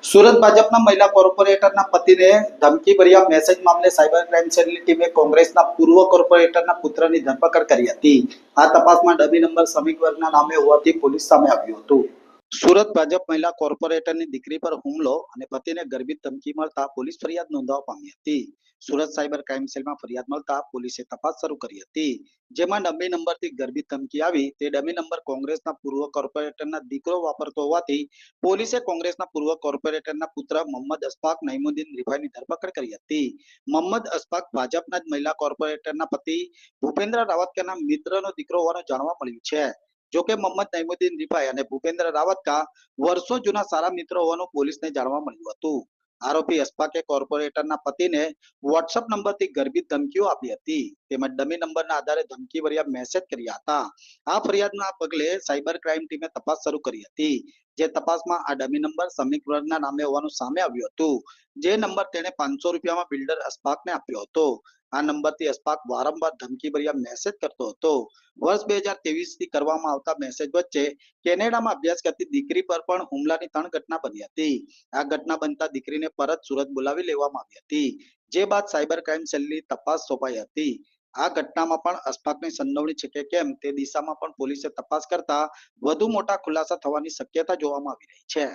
સુરત ભાજપના મહિલા કોર્પોરેટરના પતિને ધમકીભર્યા મેસેજ મામલે સાયબર ક્રાઇમ સેલની ટીમે કોંગ્રેસના પૂર્વ કોર્પોરેટરના પુત્રની ધરપકડ કરી હતી. આ તપાસમાં ડમી નંબર સમીક વર્ગના નામે હોવાથી પોલીસ સામે આવ્યું હતું. સુરત ભાજપ મહિલા કોર્પોરેટરની દીકરી પર હુમલો અને પતિને ગર્ભિત ધમકી મળતા પોલીસ ફરિયાદ નોંધવા પામી હતી. સુરત સાયબર ક્રાઇમ સેલમાં ફરિયાદ મળતા પોલીસે તપાસ શરૂ કરી હતી, જેમાં ડમી નંબરથી ગર્ભિત ધમકી આવી. તે ડમી નંબર કોંગ્રેસના પૂર્વ કોર્પોરેટરના દીકરો વાપરતો હોવાથી પોલીસે કોંગ્રેસના પૂર્વ કોર્પોરેટરના પુત્ર મોહમ્મદ અશફાક નઈમુદ્દીન રીફાઈની ધરપકડ કરી હતી. મોહમ્મદ અશફાક ભાજપના જ મહિલા કોર્પોરેટરના પતિ ભૂપેન્દ્ર રાવતકાના મિત્રનો દીકરો હોવાનું જાણવા મળ્યું છે. જોકે મોહમ્મદ નઈમુદ્દીન રીફાઈ અને ભૂપેન્દ્ર રાવતકા વર્ષો જૂના સારા મિત્રો હોવાનું પોલીસને જાણવા મળ્યું હતું. આરોપી અશફાકે કોર્પોરેટરના પતિને વોટ્સઅપ નંબરથી ગર્ભિત ધમકીઓ આપી હતી, તેમજ ડમી નંબરના આધારે ધમકીભર્યા મેસેજ કર્યા હતા. આ ફરિયાદના પગલે સાયબર ક્રાઇમ ટીમે તપાસ શરૂ કરી હતી, જે તપાસમાં આ ડમી નંબર સમીક વર્ગના નામે હોવાનું સામે આવ્યું હતું. જે નંબર તેણે 500 રૂપિયામાં બિલ્ડર અશફાકને આપ્યો હતો. આ નંબરથી અશફાક વારંવાર ધમકીભર્યા મેસેજ કરતો હતો. વર્ષ 2023થી કરવામાં આવતા મેસેજ વચ્ચે કેનેડામાં અભ્યાસ કરતી દીકરી પર પણ હુમલાની 3 ઘટના બની હતી. આ ઘટના બનતા દીકરીને પરત સુરત બોલાવી લેવામાં આવી હતી, જે બાદ સાયબર ક્રાઇમ સેલની તપાસ સોંપાઈ હતી. આ ઘટનામાં પણ અશફાકની સંડોવણી છે કે કેમ તે દિશામાં પણ પોલીસે તપાસ કરતા વધુ મોટા ખુલાસા થવાની શક્યતા જોવામાં આવી રહી છે.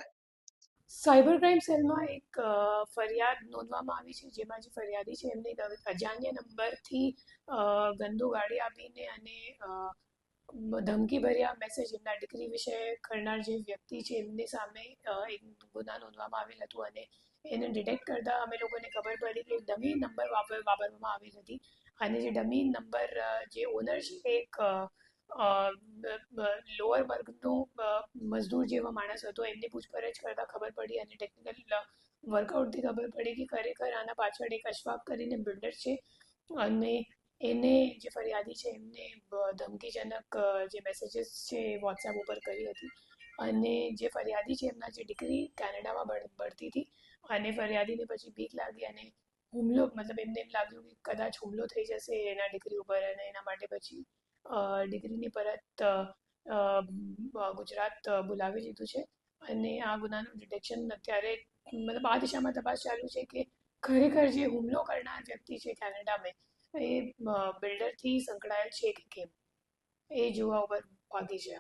સાયબર ક્રાઇમ સેલમાં એક ફરિયાદ નોંધવામાં આવી છે, જેમાં જે ફરિયાદી છે એમને અજાણ્યા નંબરથી ગંદુ ગાડી આપીને અને ધમકીભર્યા મેસેજ એમના દીકરી વિશે કરનાર જે વ્યક્તિ છે એમની સામે એક ગુના નોંધવામાં આવેલ હતું. અને એને ડિટેક્ટ કરતા અમે લોકોને ખબર પડી કે ડમી નંબર વાપરવામાં આવેલ હતી. અને જે ડમી નંબર જે ઓનર છે એક લોઅર વર્ગનો મજદૂર જેવા માણસ હતો. એમની પૂછપરછ કરતા ખબર પડી અને ટેકનિકલ વર્કઆઉટથી ખબર પડી કે ખરેખર આના પાછળ એક અશફાક કરીને બિલ્ડર છે. અને એને જે ફરિયાદી છે એમને ધમકીજનક જે મેસેજીસ છે એ વોટ્સએપ ઉપર કરી હતી. અને જે ફરિયાદી છે એમના જે દીકરી કેનેડામાં ભણતી હતી અને ફરિયાદીને પછી બીક લાગી અને હુમલો, મતલબ એમને એમ લાગ્યું કે કદાચ હુમલો થઈ જશે એના દીકરી ઉપર, અને એના માટે પછી દીકરીની પરત ગુજરાત બોલાવી લીધું છે. અને આ ગુનાનું ડિટેક્શન અત્યારે, મતલબ આ દિશામાં તપાસ ચાલુ છે કે ખરેખર જે હુમલો કરનાર વ્યક્તિ છે કેનેડામાં એ બિલ્ડરથી સંકળાયેલ છે કે કેમ, એ જોવા ઉપર બાકી છે.